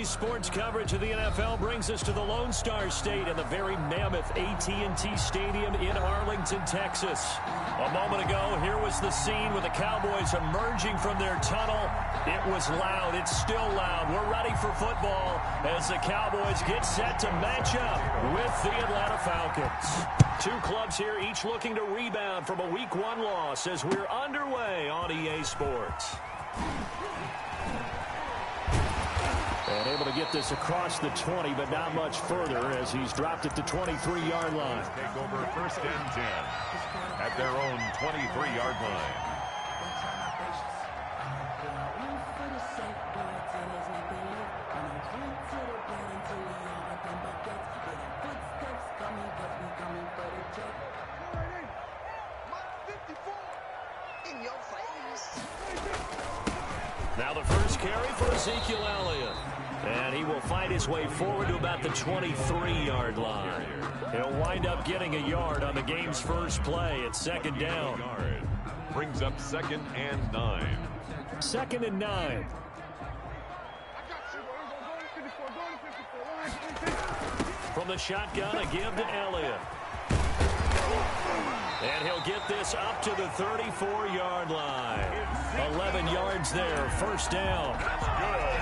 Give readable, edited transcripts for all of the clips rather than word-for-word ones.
Today's sports coverage of the NFL brings us to the Lone Star State and the very mammoth AT&T Stadium in Arlington, Texas. A moment ago, here was the scene with the Cowboys emerging from their tunnel. It was loud. It's still loud. We're ready for football as the Cowboys get set to match up with the Atlanta Falcons. Two clubs here, each looking to rebound from a Week 1 loss as we're underway on EA Sports. And able to get this across the 20, but not much further as he's dropped it to 23-yard line. Take over 1st and 10 at their own 23-yard line. Now the first carry for Ezekiel Elliott. And he will find his way forward to about the 23-yard line. He'll wind up getting a yard on the game's first play. It's 2nd down. Brings up 2nd and 9. 2nd and 9. From the shotgun, a give to Elliott. And he'll get this up to the 34-yard line. 11 yards there, 1st down.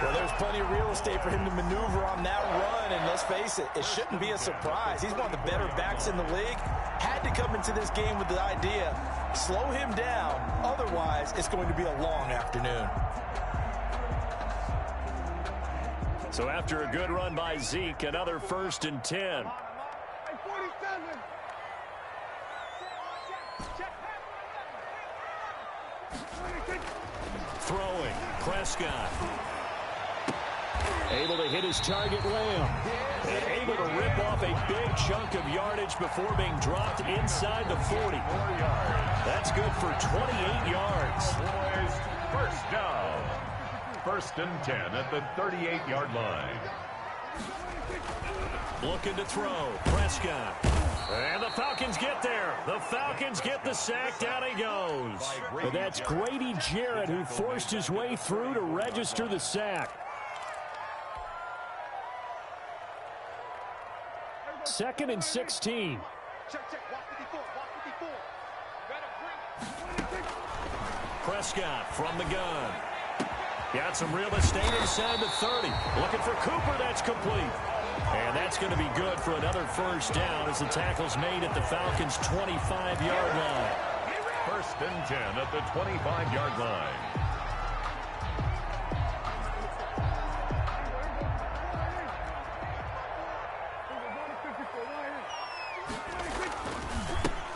Well, there's plenty of real estate for him to maneuver on that run, and let's face it, it shouldn't be a surprise. He's one of the better backs in the league. Had to come into this game with the idea, slow him down, otherwise it's going to be a long afternoon. So after a good run by Zeke, another 1st and 10. Throwing, Prescott. Able to hit his target, Lamb. And able to rip off a big chunk of yardage before being dropped inside the 40. That's good for 28 yards. 1st down. 1st and 10 at the 38-yard line. Looking to throw, Prescott. And the Falcons get there. The Falcons get the sack. Down he goes. But that's Grady Jarrett who forced his way through to register the sack. 2nd and 16. Prescott from the gun. Got some real estate inside the 30. Looking for Cooper. That's complete. And that's going to be good for another 1st down as the tackle's made at the Falcons' 25-yard line. 1st and 10 at the 25-yard line.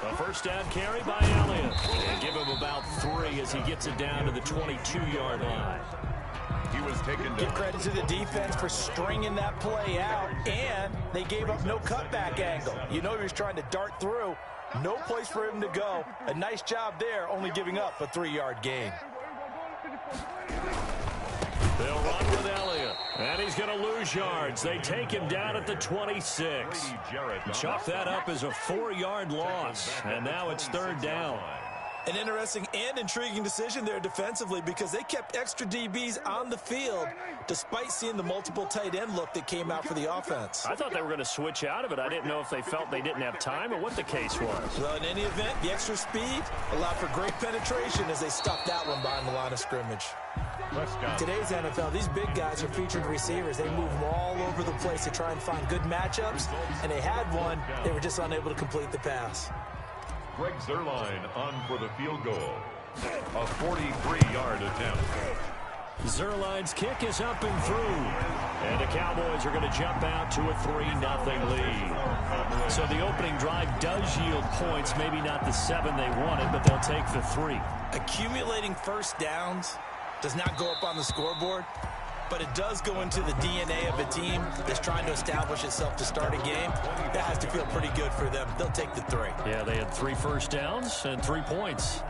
A 1st down carry by Elliott. And give him about 3 as he gets it down to the 22-yard line. He was taken down. Give credit to the defense for stringing that play out, and they gave up no cutback angle. You know he was trying to dart through. No place for him to go. A nice job there, only giving up a 3-yard gain. They'll run with Elliott, and he's going to lose yards. They take him down at the 26. Chalk that up as a 4-yard loss, and now it's 3rd down. An interesting and intriguing decision there defensively because they kept extra DBs on the field despite seeing the multiple tight end look that came out for the offense. I thought they were going to switch out of it. I didn't know if they felt they didn't have time or what the case was. Well, in any event, the extra speed allowed for great penetration as they stopped that one behind the line of scrimmage. In today's NFL, these big guys are featured receivers. They move them all over the place to try and find good matchups, and they had one. They were just unable to complete the pass. Greg Zuerlein on for the field goal. A 43-yard attempt. Zuerlein's kick is up and through. And the Cowboys are going to jump out to a 3-0 lead. So the opening drive does yield points. Maybe not the 7 they wanted, but they'll take the 3. Accumulating 1st downs does not go up on the scoreboard, but it does go into the DNA of a team that's trying to establish itself to start a game. That has to feel pretty good for them. They'll take the 3. Yeah, they had 3 1st downs and 3 points.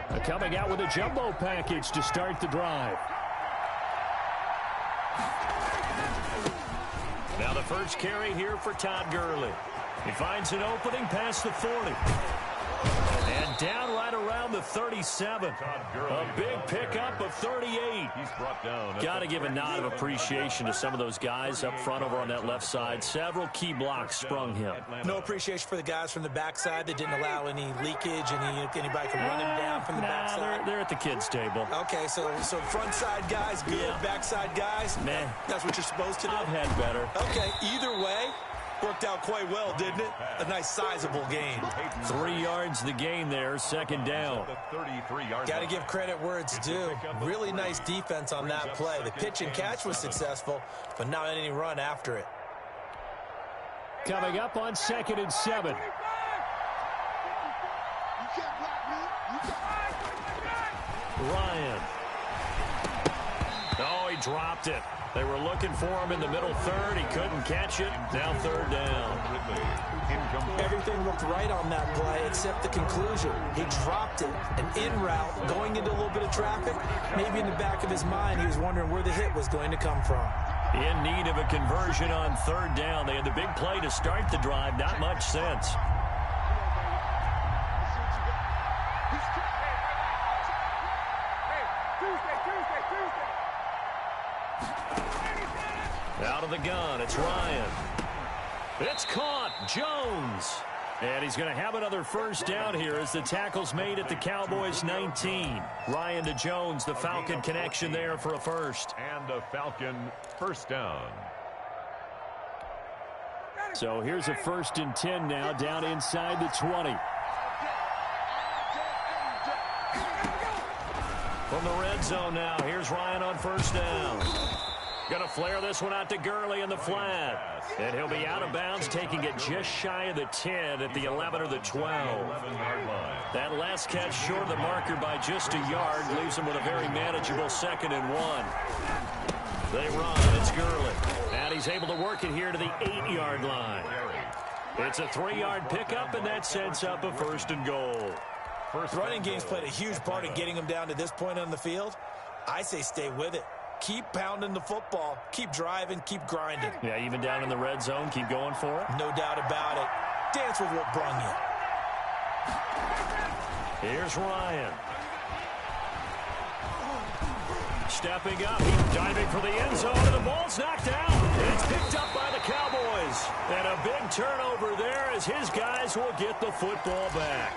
They're coming out with a jumbo package to start the drive. Now the first carry here for Todd Gurley. He finds an opening past the 40. And down right around the 37. A big pickup of 38. He's brought down. Got to give a nod of appreciation to some of those guys up front over on that left side. Several key blocks sprung him. No appreciation for the guys from the backside that didn't allow any leakage, anybody can run him down from the backside. They're at the kids' table. Okay, so front side guys good, Yeah. backside guys, man, that's what you're supposed to do. I've had better. Okay, either way, worked out quite well, didn't it? A nice sizable gain. 3 yards the gain there, second down. Got to give credit where it's due. Really nice defense on that play. The pitch and catch was successful, but not any run after it. Coming up on 2nd and 7. Ryan. Oh, he dropped it. They were looking for him in the middle third. He couldn't catch it. Now 3rd down. Everything looked right on that play except the conclusion. He dropped it. An in route, going into a little bit of traffic. Maybe in the back of his mind, he was wondering where the hit was going to come from. In need of a conversion on 3rd down. They had the big play to start the drive. Not much sense. Out of the gun, it's Ryan. It's caught, Jones. And he's going to have another first down here as the tackle's made at the Cowboys 19. Ryan to Jones, the Falcon connection there for a first. And a Falcon first down. So here's a 1st and 10 now, down inside the 20. From the red zone now, here's Ryan on 1st down. Gonna flare this one out to Gurley in the flat. And he'll be out of bounds, taking it just shy of the 10 at the 11 or the 12. That last catch short of the marker by just a yard leaves him with a very manageable 2nd and 1. They run, it's Gurley. And he's able to work it here to the 8-yard line. It's a 3-yard pickup, and that sets up a 1st and goal. Running game's played a huge part in getting him down to this point on the field. I say stay with it. Keep pounding the football. Keep driving. Keep grinding. Yeah, even down in the red zone, keep going for it. No doubt about it. Dance with what brung you. Here's Ryan. Stepping up, diving for the end zone, and the ball's knocked out. It's picked up by the Cowboys. And a big turnover there as his guys will get the football back.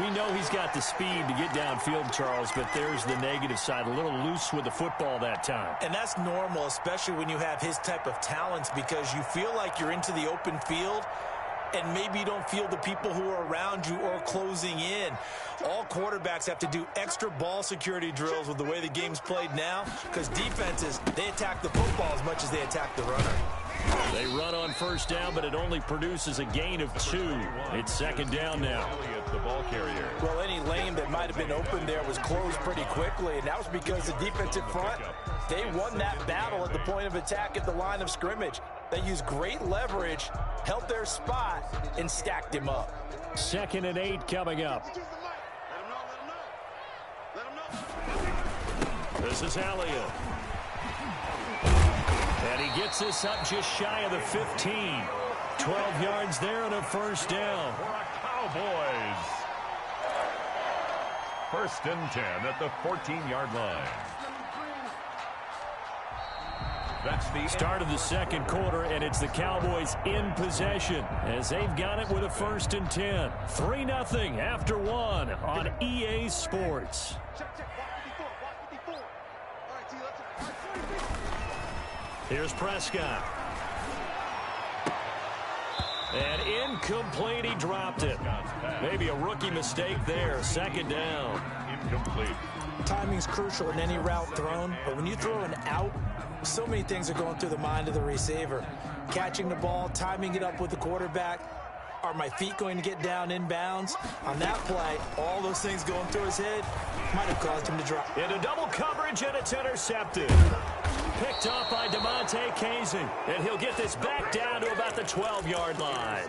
We know he's got the speed to get downfield, Charles, but there's the negative side. A little loose with the football that time. And that's normal, especially when you have his type of talents, because you feel like you're into the open field and maybe you don't feel the people who are around you or closing in. All quarterbacks have to do extra ball security drills with the way the game's played now, because defenses, they attack the football as much as they attack the runner. They run on 1st down, but it only produces a gain of 2. It's 2nd down now. The ball carrier. Well, any lane that might have been open there was closed pretty quickly, and that was because the defensive front, they won that battle at the point of attack at the line of scrimmage. They used great leverage, held their spot, and stacked him up. 2nd and 8 coming up. This is Elliott. And he gets this up just shy of the 15. 12 yards there and a 1st down. For a Cowboys. 1st and 10 at the 14-yard line. That's the start of the 2nd quarter, and it's the Cowboys in possession as they've got it with a 1st and 10. 3-0 after 1 on EA Sports. Here's Prescott. And incomplete, he dropped it. Maybe a rookie mistake there. 2nd down. Incomplete. Timing's crucial in any route thrown, but when you throw an out, so many things are going through the mind of the receiver. Catching the ball, timing it up with the quarterback. Are my feet going to get down inbounds? On that play, all those things going through his head might have caused him to drop. Into double coverage, and it's intercepted. picked up by Damontae Kazee. And he'll get this back down to about the 12-yard line.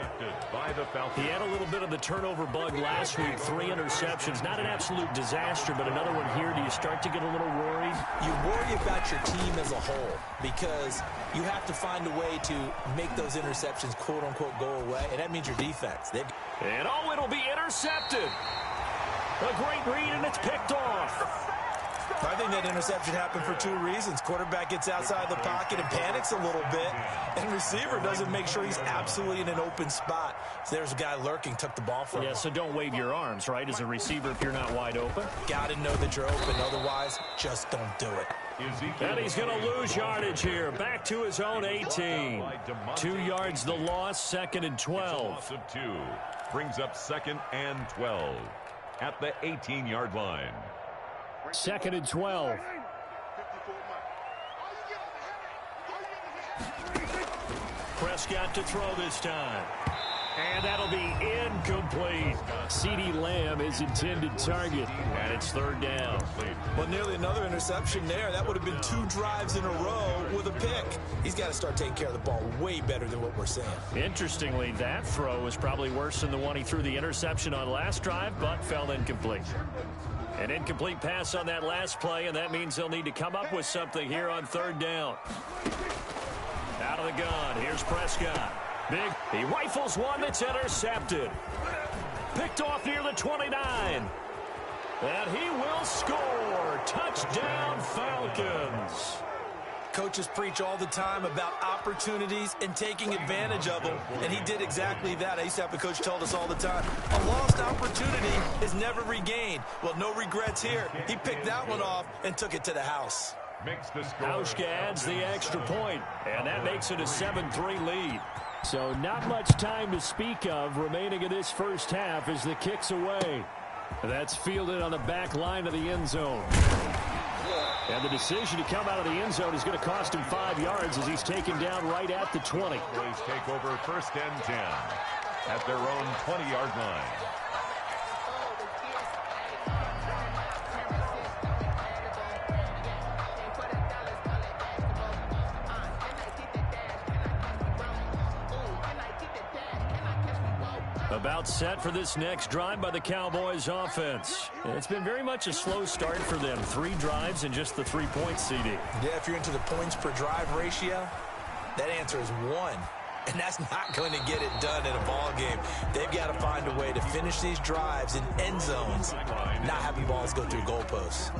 He had a little bit of the turnover bug last week. 3 interceptions. Not an absolute disaster, but another one here. Do you start to get a little worried? You worry about your team as a whole because you have to find a way to make those interceptions, quote-unquote, go away, and that means your defense. And oh, it'll be intercepted. A great read, and it's picked off. I think that interception happened for 2 reasons. Quarterback gets outside the pocket and panics a little bit, and receiver doesn't make sure he's absolutely in an open spot. So there's a guy lurking, took the ball from him. Yeah, so don't wave your arms, right, as a receiver if you're not wide open. Got to know that you're open. Otherwise, just don't do it. And he's going to lose yardage here. Back to his own 18. 2 yards the loss, 2nd and 12. Loss of 2 brings up 2nd and 12 at the 18-yard line. 2nd and 12. Prescott to throw this time. And that'll be incomplete. CeeDee Lamb is intended target. And it's 3rd down. Well, nearly another interception there. That would have been 2 drives in a row with a pick. He's got to start taking care of the ball way better than what we're saying. Interestingly, that throw was probably worse than the one he threw the interception on last drive, but fell incomplete. An incomplete pass on that last play, and that means they'll need to come up with something here on 3rd down. Out of the gun, here's Prescott. Big, he rifles one that's intercepted. Picked off near the 29. And he will score. Touchdown, Falcons. Coaches preach all the time about opportunities and taking advantage of them, and he did exactly that. I used to have a coach tell us all the time, a lost opportunity is never regained. Well, no regrets here. He picked that one off and took it to the house. Hauschka adds the extra point, and that makes it a 7-3 lead. So not much time to speak of remaining in this first half as the kick's away. That's fielded on the back line of the end zone. And the decision to come out of the end zone is going to cost him 5 yards as he's taken down right at the 20. Boys take over 1st and 10 at their own 20-yard line. About set for this next drive by the Cowboys offense. It's been very much a slow start for them. 3 drives and just the 3 points, CD. Yeah, if you're into the points per drive ratio, that answer is 1. And that's not going to get it done in a ball game. They've got to find a way to finish these drives in end zones, not having balls go through goalposts.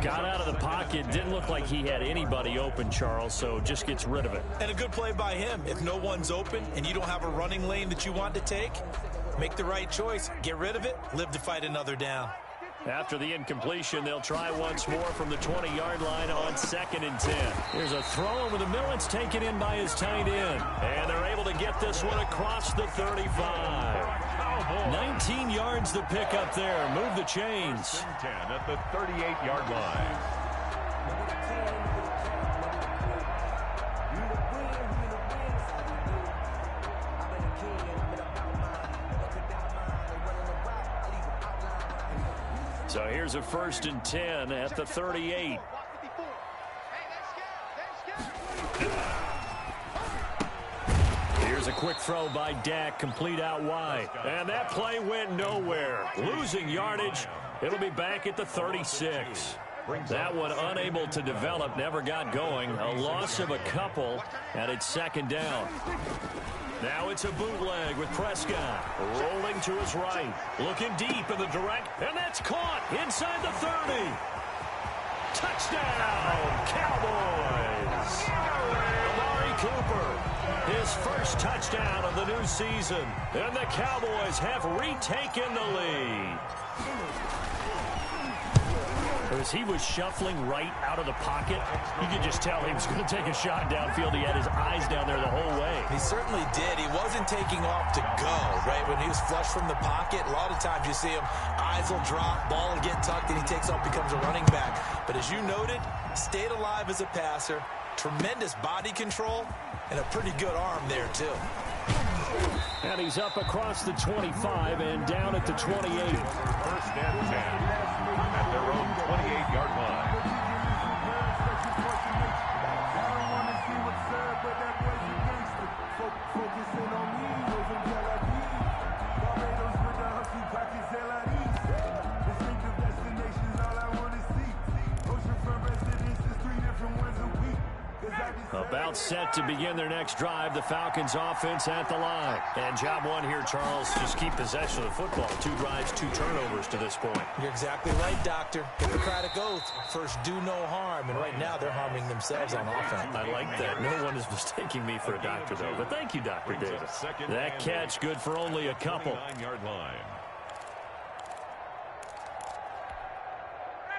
Got out of the pocket. Didn't look like he had anybody open, Charles, so just gets rid of it. And a good play by him. If no one's open and you don't have a running lane that you want to take, make the right choice. Get rid of it. Live to fight another down. After the incompletion, they'll try once more from the 20-yard line on 2nd and 10. Here's a throw over the middle. It's taken in by his tight end. And they're able to get this one across the 35. 19 yards to pick up there. Move the chains. 10 at the 38-yard line. So here's a 1st and 10 at the 38. Here's a quick throw by Dak, complete out wide. And that play went nowhere. Losing yardage. It'll be back at the 36. That one unable to develop, never got going. A loss of a couple, and it's 2nd down. Now it's a bootleg with Prescott rolling to his right, looking deep in the direct, and that's caught inside the 30. Touchdown, Cowboys! Amari Cooper, his first touchdown of the new season, and the Cowboys have retaken the lead. As he was shuffling right out of the pocket, you could just tell he was going to take a shot downfield. He had his eyes down there the whole way. He certainly did. He wasn't taking off to go, right? When he was flush from the pocket, a lot of times you see him, eyes will drop, ball will get tucked, and he takes off, becomes a running back. But as you noted, stayed alive as a passer, tremendous body control, and a pretty good arm there, too. And he's up across the 25 and down at the 28. 1st and 10 at their own 28-yard line. About set to begin their next drive. The Falcons offense at the line. And job one here, Charles, just keep possession of the football. 2 drives, 2 turnovers to this point. You're exactly right, Doctor. Hippocratic oath. First, do no harm. And right now, they're harming themselves on offense. I like that. No one is mistaking me for a doctor, though. But thank you, Dr. Davis. That catch good for only a couple. 9-yard line.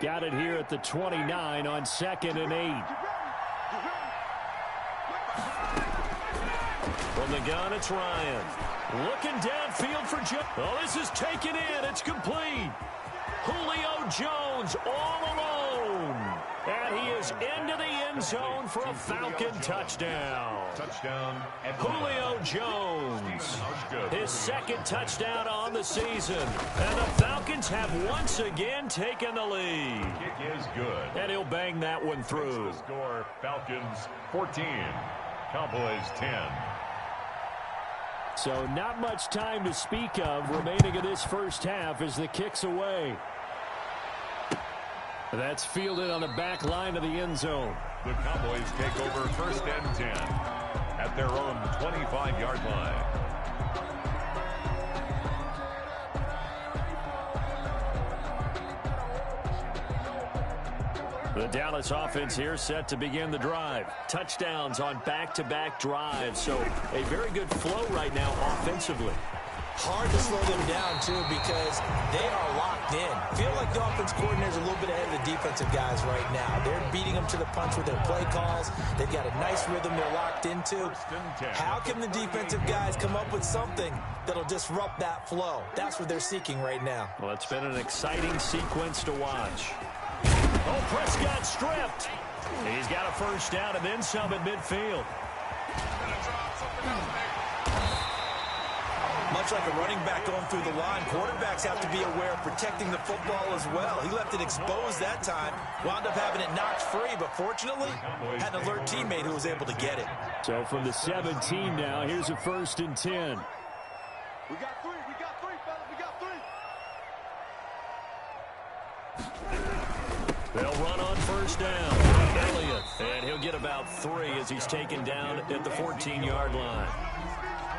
Got it here at the 29 on 2nd and 8. From the gun, it's Ryan. Looking downfield for Jones. Oh, this is taken in. It's complete. Julio Jones all alone. And he is into the end zone for a Falcon touchdown. Touchdown. Julio Jones. His 2nd touchdown on the season. And the Falcons have once again taken the lead. Kick is good. And he'll bang that one through. The score, Falcons 14. Cowboys 10. So not much time to speak of remaining in this first half as the kick's away. That's fielded on the back line of the end zone. The Cowboys take over 1st and 10 at their own 25-yard line. The Dallas offense here set to begin the drive. Touchdowns on back-to-back drives. So a very good flow right now offensively. Hard to slow them down, too, because they are locked in. Feel like the offense coordinator's a little bit ahead of the defensive guys right now. They're beating them to the punch with their play calls. They've got a nice rhythm they're locked into. How can the defensive guys come up with something that'll disrupt that flow? That's what they're seeking right now. Well, it's been an exciting sequence to watch. Oh, Prescott stripped. He's got a first down and then some at midfield. Much like a running back going through the line, quarterbacks have to be aware of protecting the football as well. He left it exposed that time, wound up having it knocked free, but fortunately, had an alert teammate who was able to get it. So from the 17 now, here's a 1st and 10. We got 3, fellas, we got 3. They'll run on first down. Elliott, and he'll get about 3 as he's taken down at the 14-yard line.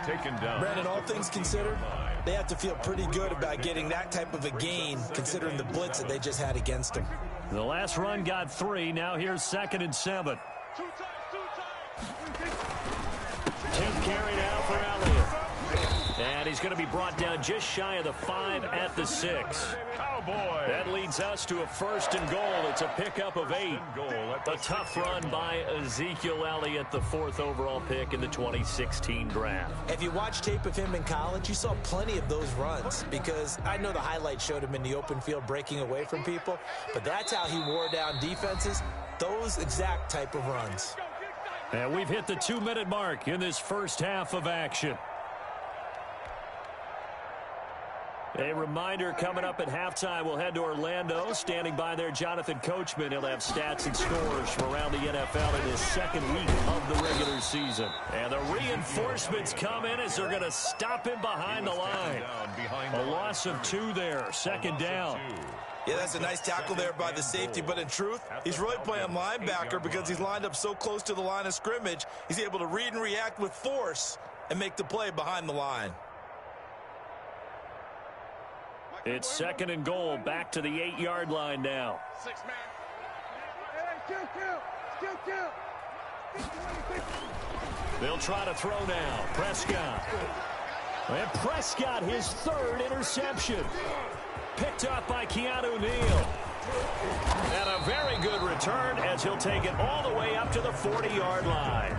Taken down. Brandon, all things considered, they have to feel pretty good about getting that type of a gain, considering the blitz that they just had against them. The last run got 3. Now here's 2nd and 7. 10th carry now for Elliott. And he's going to be brought down just shy of the 5 at the 6. Cowboy. That leads us to a 1st and goal. It's a pickup of 8. A tough run by Ezekiel Elliott, the 4th overall pick in the 2016 draft. If you watch tape of him in college, you saw plenty of those runs, because I know the highlights showed him in the open field breaking away from people, but that's how he wore down defenses, those exact type of runs. And we've hit the 2-minute mark in this first half of action. A reminder, coming up at halftime, we'll head to Orlando. Standing by there, Jonathan Coachman. He'll have stats and scores from around the NFL in his 2nd week of the regular season. And the reinforcements come in as they're going to stop him behind the line. A loss of 2 there, 2nd down. Yeah, that's a nice tackle there by the safety, but in truth, he's really playing linebacker because he's lined up so close to the line of scrimmage. He's able to read and react with force and make the play behind the line. It's 2nd and goal, back to the 8-yard line now. 6 man. They'll try to throw now. Prescott. And Prescott, his 3rd interception. Picked up by Keanu Neal. And a very good return as he'll take it all the way up to the 40-yard line.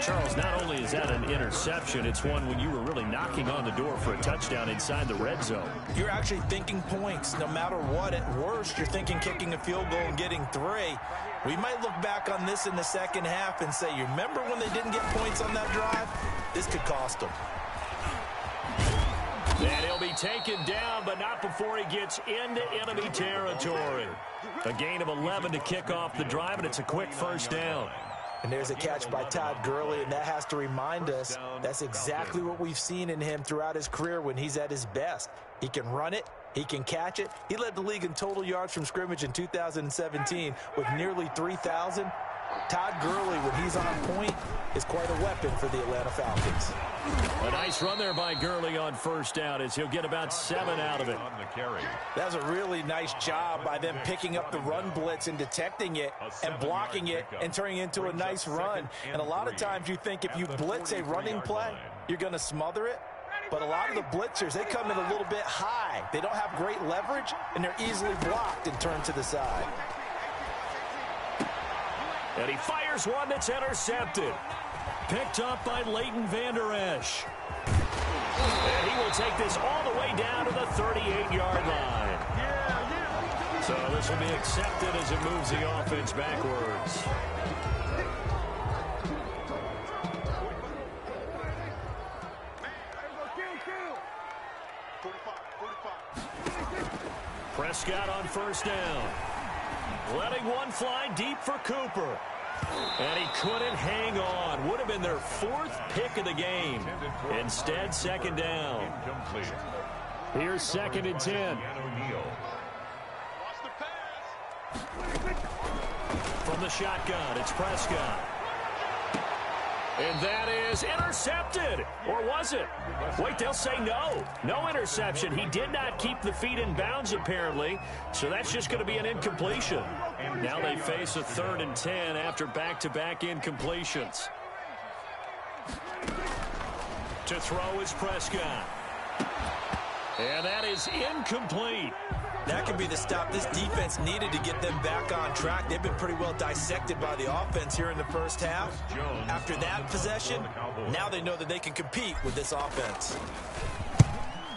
Charles, not only is that an interception, it's one when you were really knocking on the door for a touchdown inside the red zone. You're actually thinking points. No matter what, at worst, you're thinking kicking a field goal and getting 3. We might look back on this in the second half and say, you remember when they didn't get points on that drive? This could cost them. And he'll be taken down, but not before he gets into enemy territory. A gain of 11 to kick off the drive, and it's a quick first down. And there's a catch by Todd Gurley, and that has to remind us that's exactly what we've seen in him throughout his career when he's at his best. He can run it. He can catch it. He led the league in total yards from scrimmage in 2017 with nearly 3,000. Todd Gurley, when he's on point, is quite a weapon for the Atlanta Falcons. A nice run there by Gurley on first down as he'll get about 7 out of it. That was a really nice job by them picking up the run blitz and detecting it and blocking it and turning it into a nice run. And a lot of times you think if you blitz a running play, you're going to smother it. But a lot of the blitzers, they come in a little bit high. They don't have great leverage, and they're easily blocked and turned to the side. And he fires one that's intercepted. Picked up by Leighton Vander Esch. And he will take this all the way down to the 38-yard line. So this will be accepted as it moves the offense backwards. Prescott on first down. Letting one fly deep for Cooper. And he couldn't hang on. Would have been their 4th pick of the game. Instead, second down. Here's 2nd and 10. From the shotgun, it's Prescott. And that is intercepted. Or was it? Wait, they'll say no. No interception. He did not keep the feet in bounds, apparently. So that's just going to be an incompletion. Now they face a 3rd and 10 after back-to-back incompletions. To throw is Prescott. And that is incomplete. That could be the stop this defense needed to get them back on track. They've been pretty well dissected by the offense here in the first half. After that possession, now they know that they can compete with this offense.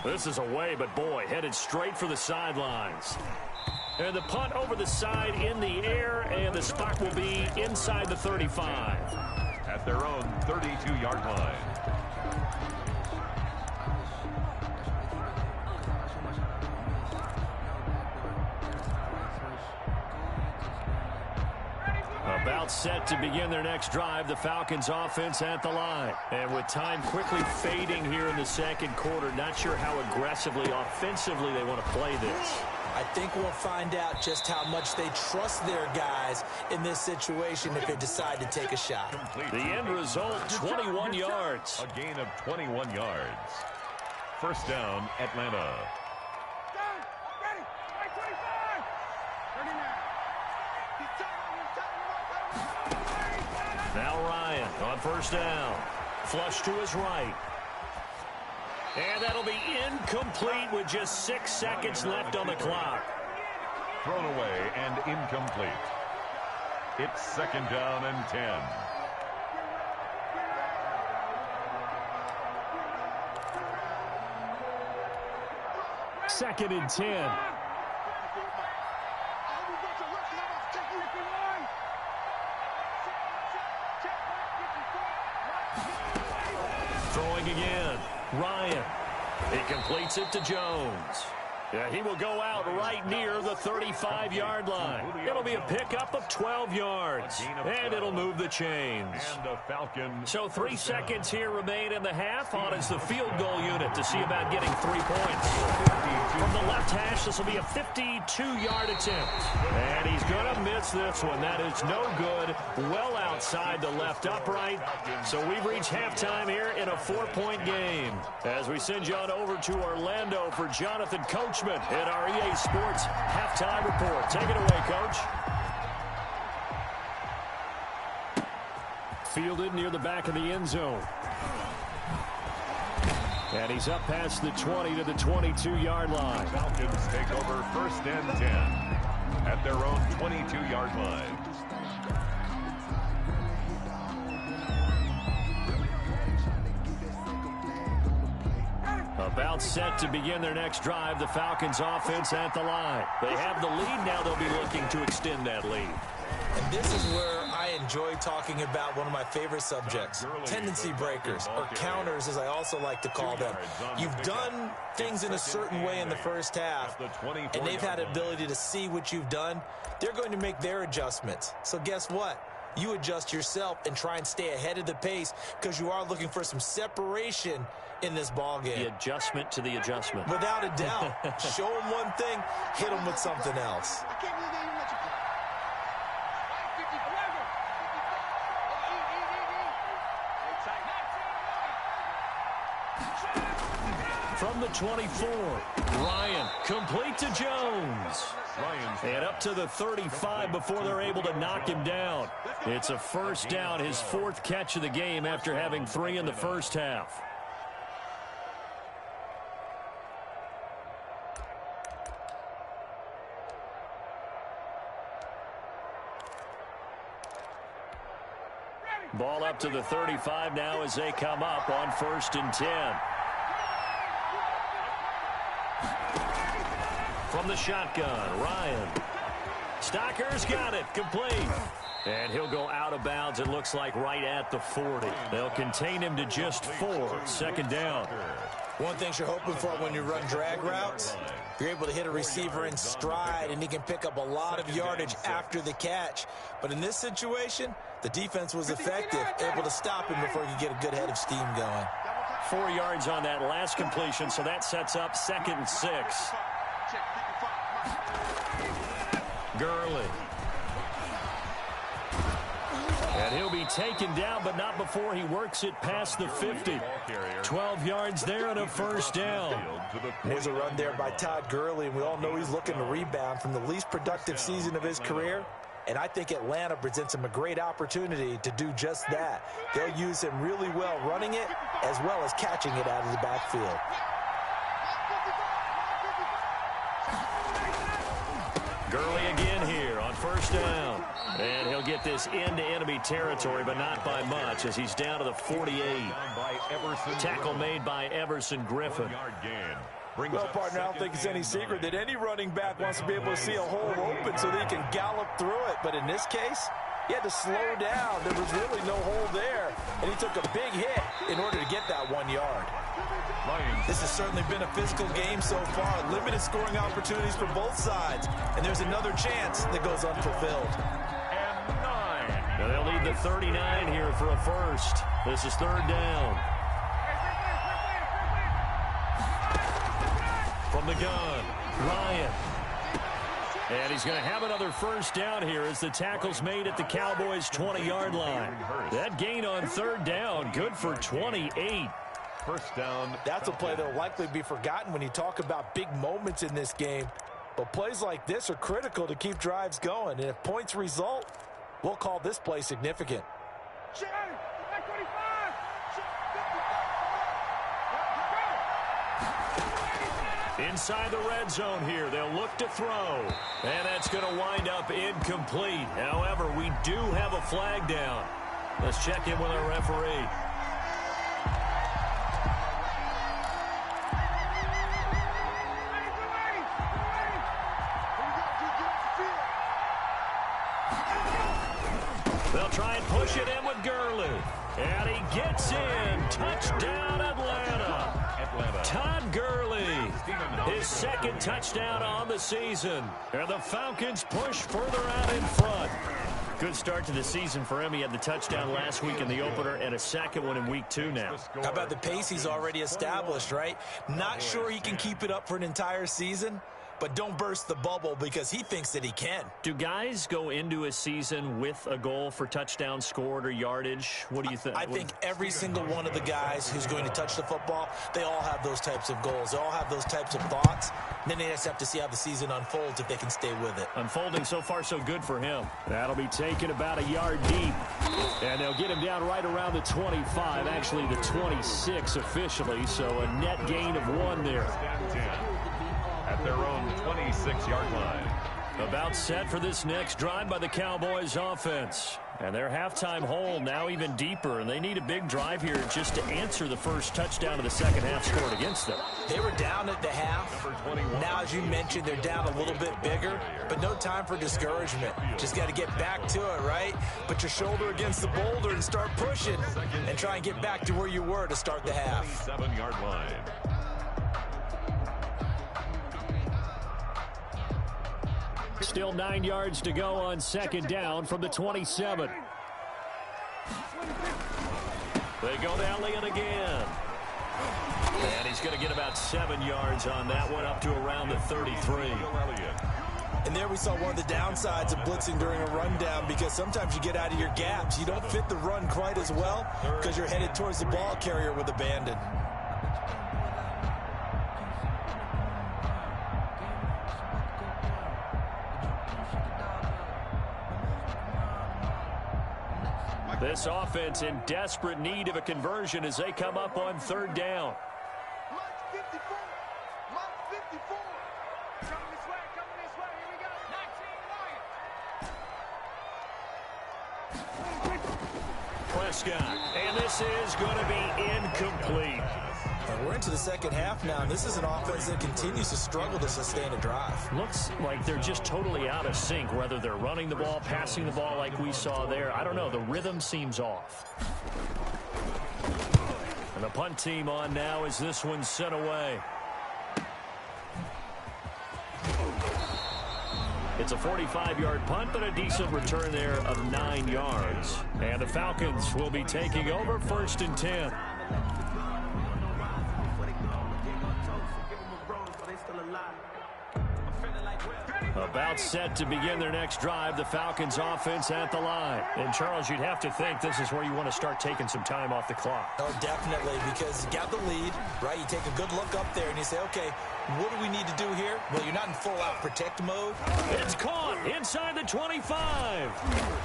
This is away, but boy, headed straight for the sidelines. And the punt over the side in the air, and the spot will be inside the 35. At their own 32-yard line. About set to begin their next drive, the Falcons offense at the line. And with time quickly fading here in the second quarter, not sure how aggressively, offensively they want to play this. I think we'll find out just how much they trust their guys in this situation if they decide to take a shot. The end result, 21 yards. A gain of 21 yards. First down, Atlanta. Now Ryan on first down. Flush to his right. And that'll be incomplete with just 6 seconds left on the clock. Thrown away and incomplete. It's 2nd down and 10. Second and 10. Throwing again. Ryan. He completes it to Jones. Yeah, he will go out right near the 35-yard line. It'll be a pickup of 12 yards, and it'll move the chains. So 3 seconds here remain in the half. On is the field goal unit to see about getting 3 points. From the left hash, this will be a 52-yard attempt. And he's going to miss this one. That is no good. Well outside the left upright. So we've reached halftime here in a 4-point game. As we send you on over to Orlando for Jonathan Coachman in our EA Sports halftime report. Take it away, Coach. Fielded near the back of the end zone. And he's up past the 20 to the 22-yard line. Falcons take over 1st and 10 at their own 22-yard line. About set to begin their next drive, the Falcons offense at the line. They have the lead now. They'll be looking to extend that lead. And this is where I enjoy talking about one of my favorite subjects, tendency breakers, or counters as I also like to call them. You've done things in a certain way in the first half, and they've had the ability to see what you've done. They're going to make their adjustments. So guess what? You adjust yourself and try and stay ahead of the pace because you are looking for some separation in this ball game. The adjustment to the adjustment. Without a doubt. Show them one thing, hit them with something else. from the 24. Ryan, complete to Jones. And up to the 35 before they're able to knock him down. It's a first down, his 4th catch of the game after having 3 in the first half. Ball up to the 35 now as they come up on 1st and 10. From the shotgun, Ryan. Stocker's got it, complete. And he'll go out of bounds, it looks like right at the 40. They'll contain him to just 4, 2nd down. One thing you're hoping for when you run drag routes, you're able to hit a receiver in stride, and he can pick up a lot of yardage after the catch. But in this situation, the defense was effective, able to stop him before he could get a good head of steam going. 4 yards on that last completion, so that sets up 2nd and 6. Gurley. And he'll be taken down, but not before he works it past the 50. 12 yards there and a first down. There's a run there by Todd Gurley, and we all know he's looking to rebound from the least productive season of his career. And I think Atlanta presents him a great opportunity to do just that. They'll use him really well running it as well as catching it out of the backfield. Gurley again here on first down. And he'll get this into enemy territory, but not by much as he's down to the 48. Tackle made by Everson Griffin. Well, partner, I don't think it's any secret that any running back wants to be able to see a hole open so that he can gallop through it. But in this case, he had to slow down. There was really no hole there, and he took a big hit in order to get that 1 yard. This has certainly been a physical game so far. Limited scoring opportunities for both sides, and there's another chance that goes unfulfilled. Now they'll need the 39 here for a first. This is 3rd down. From the gun, Ryan. And he's going to have another first down here as the tackle's made at the Cowboys' 20-yard line. That gain on 3rd down, good for 28. First down. That's a play that will likely be forgotten when you talk about big moments in this game. But plays like this are critical to keep drives going. And if points result, we'll call this play significant. Inside the red zone here, they'll look to throw. And that's going to wind up incomplete. However, we do have a flag down. Let's check in with our referee. They'll try and push it in with Gurley. And he gets in. Touchdown, Atlanta. Todd Gurley, his 2nd touchdown on the season. And the Falcons push further out in front. Good start to the season for him. He had the touchdown last week in the opener and a 2nd one in week 2 now. How about the pace he's already established, right? Not sure he can keep it up for an entire season, but don't burst the bubble because he thinks that he can. Do guys go into a season with a goal for touchdown scored or yardage? What do you think? I think every single one of the guys who's going to touch the football, they all have those types of goals. They all have those types of thoughts. And then they just have to see how the season unfolds if they can stay with it. Unfolding so far so good for him. That'll be taken about a yard deep. And they'll get him down right around the 25, actually the 26 officially. So a net gain of 1 there. At their own 26-yard line. About set for this next drive by the Cowboys offense. And their halftime hole now even deeper, and they need a big drive here just to answer the first touchdown of the second half scored against them. They were down at the half. Now, as you mentioned, they're down a little bit bigger, but no time for discouragement. Just got to get back to it, right? Put your shoulder against the boulder and start pushing and try and get back to where you were to start the half. 7-yard line. Still 9 yards to go on 2nd down from the 27. They go to Elliott again. And he's going to get about 7 yards on that one, up to around the 33. And there we saw one of the downsides of blitzing during a rundown, because sometimes you get out of your gaps. You don't fit the run quite as well because you're headed towards the ball carrier with abandon. This offense in desperate need of a conversion as they come up on third down. Mark 54. Mark 54. Coming this way, here we go. 19 Prescott, and this is going to be incomplete. And we're into the second half now, and this is an offense that continues to struggle to sustain a drive. Looks like they're just totally out of sync, whether they're running the ball, passing the ball like we saw there. I don't know. The rhythm seems off. And the punt team on now as this one's sent away. It's a 45-yard punt, but a decent return there of 9 yards. And the Falcons will be taking over 1st and 10. About set to begin their next drive, the Falcons offense at the line. And Charles, you'd have to think this is where you want to start taking some time off the clock. Oh, definitely, because you got the lead, right? You take a good look up there and you say, okay, what do we need to do here? Well, you're not in full-out protect mode. It's caught inside the 25.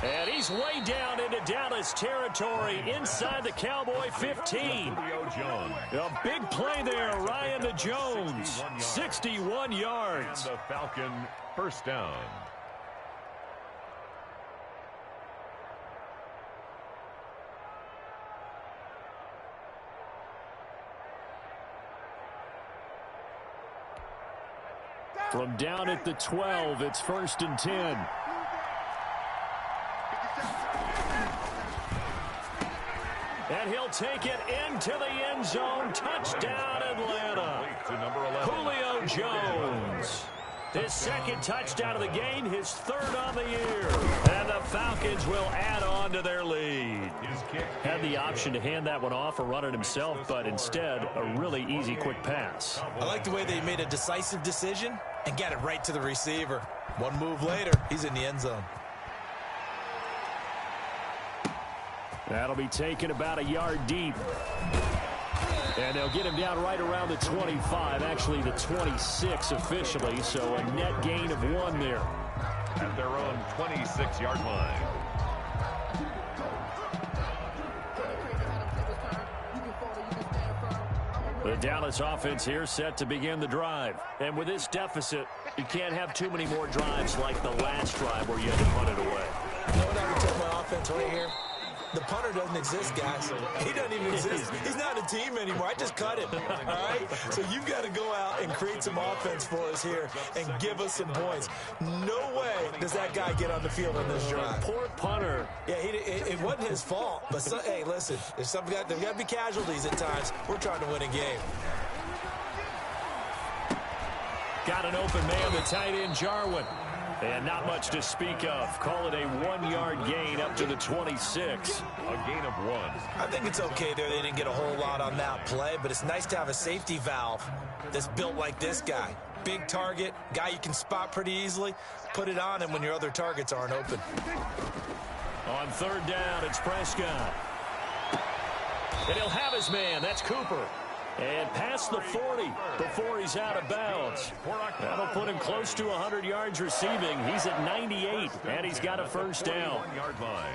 And he's way down into Dallas territory inside the Cowboy 15. A big play there, Ryan to Jones. 61 yards. And the Falcon first down. From down at the 12, it's 1st and 10. And he'll take it into the end zone. Touchdown, Atlanta. Julio Jones. His second touchdown of the game, his 3rd on the year. And the Falcons will add on to their lead. Had the option to hand that one off or run it himself, but instead, a really easy, quick pass. I like the way they made a decisive decision and got it right to the receiver. One move later, he's in the end zone. That'll be taken about a yard deep. And they'll get him down right around the 25, actually the 26 officially, so a net gain of 1 there. At their own 26-yard line. The Dallas offense here set to begin the drive. And with this deficit, you can't have too many more drives like the last drive where you had to punt it away. You know what I would tell my offense right here? The punter doesn't exist, guys. He doesn't even exist. He's not a team anymore. I just cut him, all right? So you've got to go out and create some offense for us here and give us some points. No way does that guy get on the field on this drive. Poor punter. Yeah, it wasn't his fault. But, hey, listen, there's got to be casualties at times. We're trying to win a game. Got an open man, the tight end, Jarwin. And not much to speak of. Call it a 1-yard gain up to the 26. A gain of 1. I think it's okay there. They didn't get a whole lot on that play, but it's nice to have a safety valve that's built like this guy. Big target, guy you can spot pretty easily. Put it on him when your other targets aren't open. On 3rd down, it's Prescott. And he'll have his man. That's Cooper. And past the 40 before he's out of bounds. That'll put him close to 100 yards receiving. He's at 98, and he's got a 1st down. 1-yard line.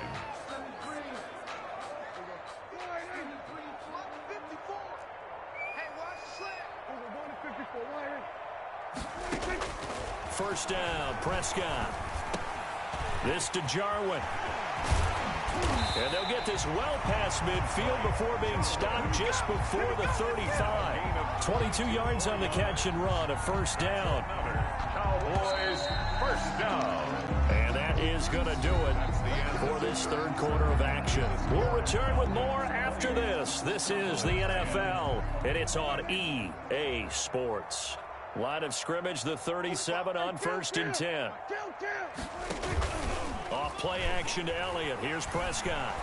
First down, Prescott. This to Jarwin. And they'll get this well past midfield before being stopped just before the 35. 22 yards on the catch and run, a 1st down. Cowboys, 1st down. And that is going to do it for this 3rd quarter of action. We'll return with more after this. This is the NFL, and it's on EA Sports. Line of scrimmage, the 37 on 1st and 10. Off play action to Elliott. Here's Prescott.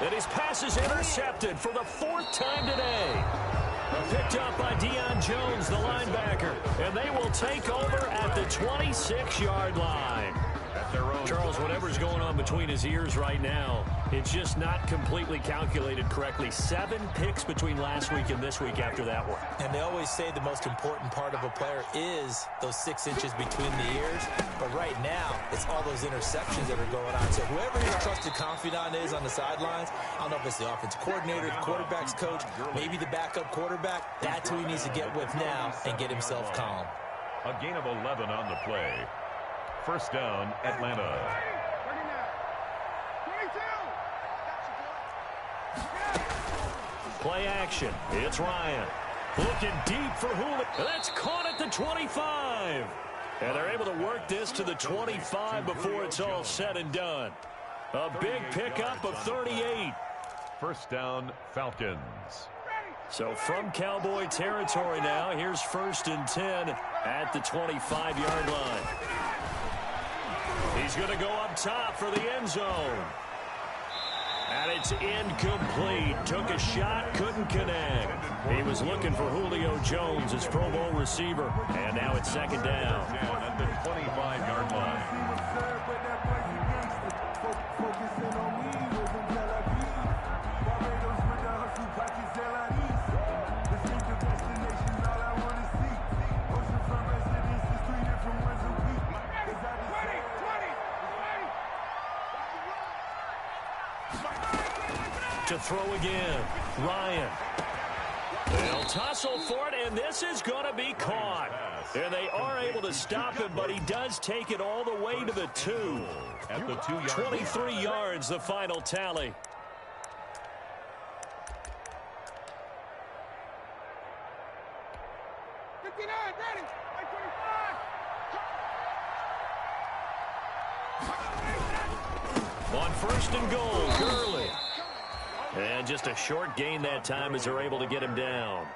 And his pass is intercepted for the 4th time today. Picked up by Deion Jones, the linebacker. And they will take over at the 26-yard line. at their own. Charles, whatever's going on between his ears right now, it's just not completely calculated correctly. 7 picks between last week and this week after that one. And they always say the most important part of a player is those 6 inches between the ears. But right now, it's all those interceptions that are going on. So whoever his trusted confidant is on the sidelines, I don't know if it's the offensive coordinator, the quarterback's coach, maybe the backup quarterback, that's who he needs to get with now and get himself calm. A gain of 11 on the play. First down, Atlanta. Play action. It's Ryan. Looking deep for Julio. That's caught at the 25. And they're able to work this to the 25 before it's all said and done. A big pickup of 38. First down, Falcons. So from Cowboy territory now, here's 1st and 10 at the 25-yard line. He's going to go up top for the end zone. And it's incomplete. Took a shot, couldn't connect. He was looking for Julio Jones, his Pro Bowl receiver. And now it's 2nd down. At the 25-yard line. To throw again, Ryan. They'll tussle for it, and this is going to be caught. And they are able to stop him, but he does take it all the way to the 2. At the 2-yard 23 yards, the final tally. On 1st and goal, Gurley. And just a short gain that time as they're able to get him down.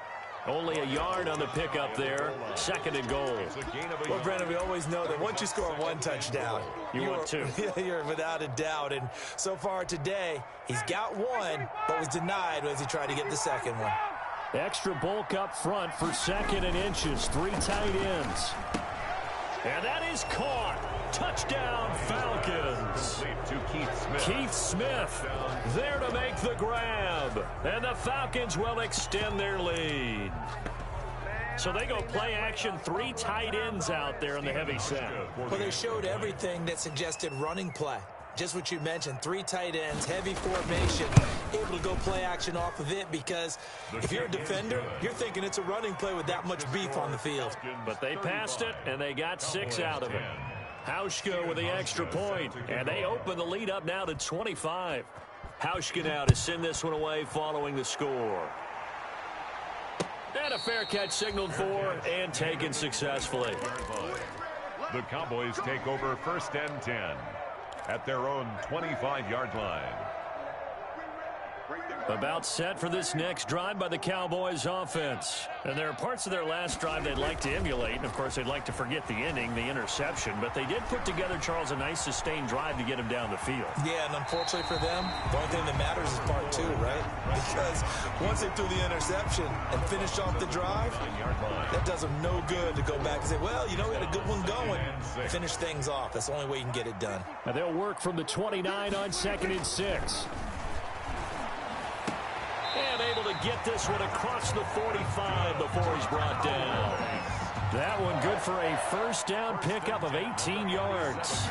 Only a yard on the pickup there. 2nd and goal. Well, Brandon, we always know that once you score 1 touchdown, you want 2. You're without a doubt. And so far today, he's got 1, but was denied as he tried to get the 2nd one. Extra bulk up front for 2nd and inches. 3 tight ends. And that is caught. Touchdown, Falcons. To Keith Smith. Keith Smith there to make the grab. And the Falcons will extend their lead. So they go play action, 3 tight ends out there in the heavy set. Well, they showed everything that suggested running play. Just what you mentioned, 3 tight ends, heavy formation, able to go play action off of it because if you're a defender, you're thinking it's a running play with that much beef on the field. But they passed it, and they got 6 out of it. Hauschka with the extra point, and they open the lead up now to 25. Hauschka now to send this one away following the score. And a fair catch signaled for and taken successfully. The Cowboys take over 1st and 10 at their own 25-yard line. About set for this next drive by the Cowboys offense. And there are parts of their last drive they'd like to emulate. And, of course, they'd like to forget the inning, the interception. But they did put together, Charles, a nice sustained drive to get him down the field. Yeah, and unfortunately for them, the only thing that matters is part 2, right? Because once they threw the interception and finished off the drive, that does them no good to go back and say, well, you know, we had a good one going. Finish things off. That's the only way you can get it done. Now they'll work from the 29 on 2nd and 6. And able to get this one across the 45 before he's brought down. That one good for a 1st down pickup of 18 yards.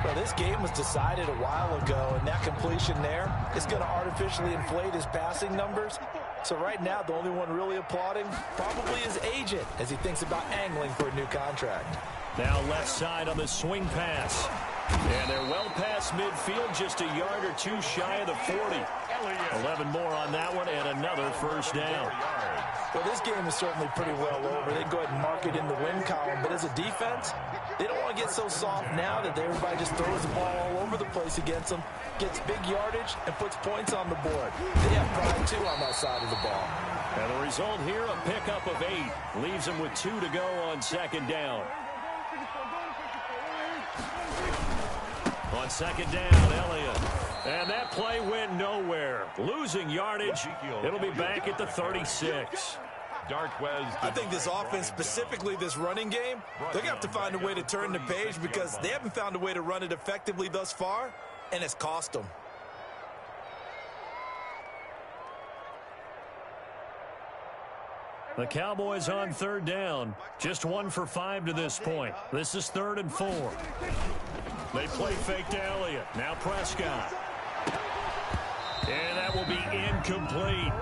Well, this game was decided a while ago, and that completion there is going to artificially inflate his passing numbers. So right now, the only one really applauding probably his agent as he thinks about angling for a new contract. Now left side on the swing pass. And they're well past midfield, just a yard or 2 shy of the 40. 11 more on that one, and another 1st down. Well, this game is certainly pretty well over. They go ahead and mark it in the win column. But as a defense, they don't want to get so soft now that everybody just throws the ball all over the place against them, gets big yardage, and puts points on the board. They have pride, too, on that side of the ball. And the result here, a pickup of 8. Leaves them with 2 to go on 2nd down. On 2nd down, Elliott. And that play went nowhere. Losing yardage. It'll be back at the 36. Darquez. I think this offense, specifically this running game, they're going to have to find a way to turn the page because they haven't found a way to run it effectively thus far, and it's cost them. The Cowboys on third down. Just 1 for 5 to this point. This is 3rd and 4. They play fake to Elliott. Now Prescott. And that will be incomplete.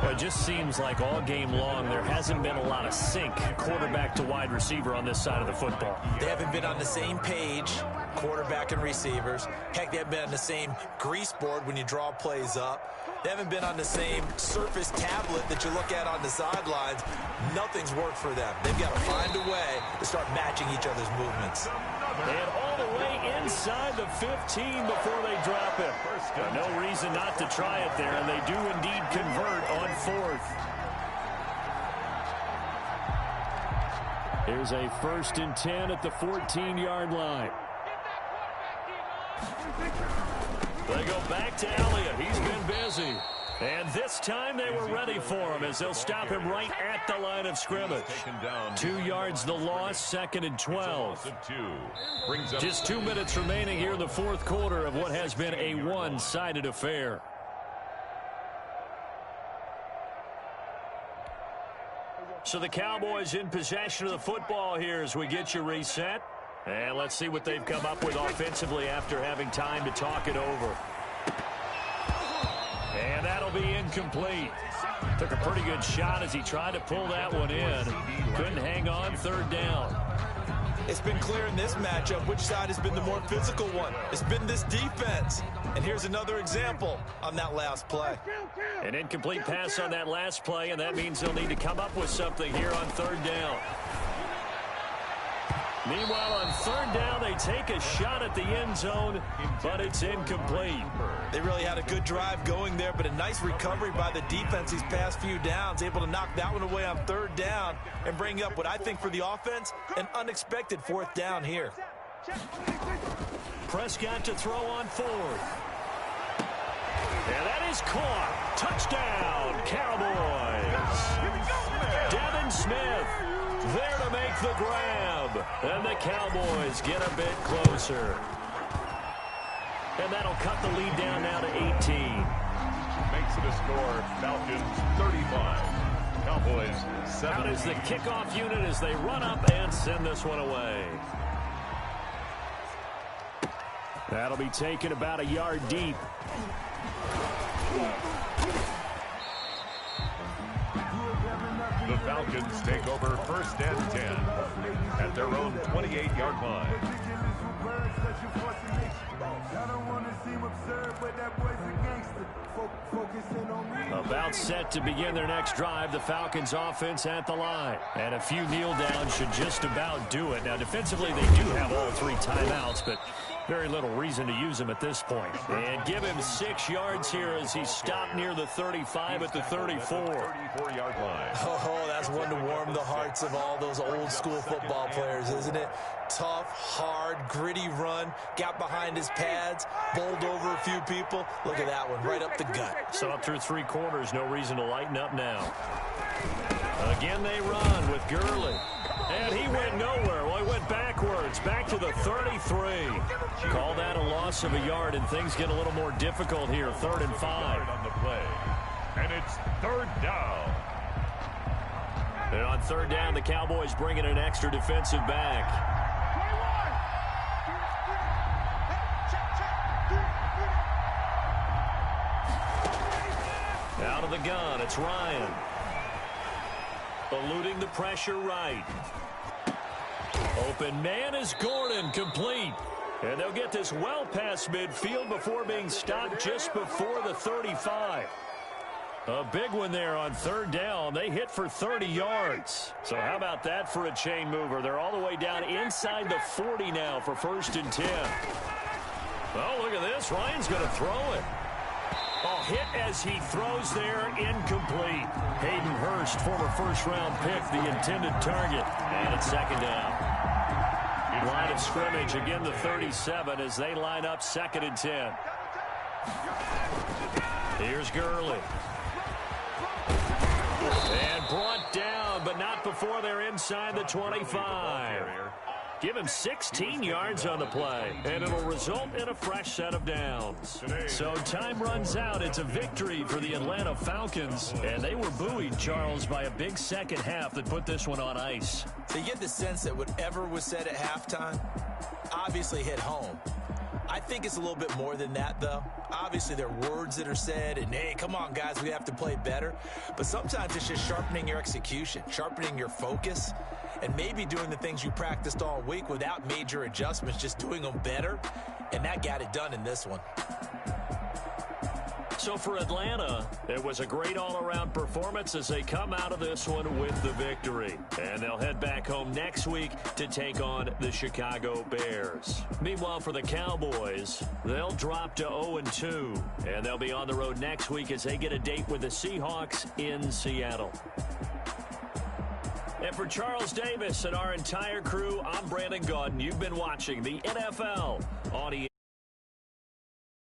Well, it just seems like all game long there hasn't been a lot of sync quarterback to wide receiver on this side of the football. They haven't been on the same page, quarterback and receivers. Heck, they haven't been on the same grease board when you draw plays up. They haven't been on the same surface tablet that you look at on the sidelines. Nothing's worked for them. They've got to find a way to start matching each other's movements. And all the way inside the 15 before they drop it. No reason not to try it there, and they do indeed convert on 4th. Here's a 1st and 10 at the 14-yard line. They go back to Elliott. He's been busy. And this time they were ready for him as they'll stop him right at the line of scrimmage. 2 yards the loss, 2nd and 12. Just 2 minutes remaining here in the 4th quarter of what has been a one-sided affair. So the Cowboys in possession of the football here as we get you reset. And let's see what they've come up with offensively after having time to talk it over. And that'll be incomplete. Took a pretty good shot as he tried to pull that one in. Couldn't hang on, 3rd down. It's been clear in this matchup which side has been the more physical one. It's been this defense. And here's another example on that last play. An incomplete pass on that last play, and that means they'll need to come up with something here on 3rd down. Meanwhile, on 3rd down, they take a shot at the end zone, but it's incomplete. They really had a good drive going there, but a nice recovery by the defense these past few downs, able to knock that one away on 3rd down and bring up what I think for the offense, an unexpected 4th down here. Prescott to throw on 4th. And that is caught. Touchdown, Cowboys. Devin Smith there to make the grab. And the Cowboys get a bit closer. And that'll cut the lead down now to 18. Makes it a score. Falcons 35. Cowboys 7. Out is the kickoff unit as they run up and send this one away. That'll be taken about a yard deep. The Falcons take over 1st and 10 at their own 28-yard line. About set to begin their next drive, the Falcons offense at the line. And a few kneel downs should just about do it. Now, defensively, they do have all 3 timeouts, but very little reason to use him at this point. And give him 6 yards here as he stopped near the 35 at the 34. 34-yard line. Oh, that's one to warm the hearts of all those old school football players, isn't it? Tough, hard, gritty run, got behind his pads, bowled over a few people. Look at that one, right up the gut. So up through 3 quarters, no reason to lighten up now. Again they run with Gurley. And he went nowhere. Well, he went backwards, back to the 33. Call that a loss of a yard, and things get a little more difficult here. 3rd and 5. On the play. And it's 3rd down. And on 3rd down, the Cowboys bring in an extra defensive back. Out of the gun, it's Ryan. Eluding the pressure right. Open man is Gordon, complete. And they'll get this well past midfield before being stopped just before the 35. A big one there on 3rd down. They hit for 30 yards. So how about that for a chain mover? They're all the way down inside the 40 now for 1st and 10. Oh, look at this. Ryan's going to throw it. Oh, hit as he throws there, incomplete. Hayden Hurst, former 1st-round pick, the intended target. And it's 2nd down. Line of scrimmage, again the 37 as they line up 2nd and 10. Here's Gurley. And brought down before they're inside the 25. Give him 16 yards on the play, and it'll result in a fresh set of downs. So time runs out. It's a victory for the Atlanta Falcons, and they were buoyed, Charles, by a big second half that put this one on ice. So you get the sense that whatever was said at halftime obviously hit home. I think it's a little bit more than that, though. Obviously, there are words that are said, and, hey, come on, guys, we have to play better. But sometimes it's just sharpening your execution, sharpening your focus, and maybe doing the things you practiced all week without major adjustments, just doing them better. And that got it done in this one. So for Atlanta, it was a great all-around performance as they come out of this one with the victory. And they'll head back home next week to take on the Chicago Bears. Meanwhile, for the Cowboys, they'll drop to 0-2. And they'll be on the road next week as they get a date with the Seahawks in Seattle. And for Charles Davis and our entire crew, I'm Brandon Gaudin. You've been watching the NFL on ESPN.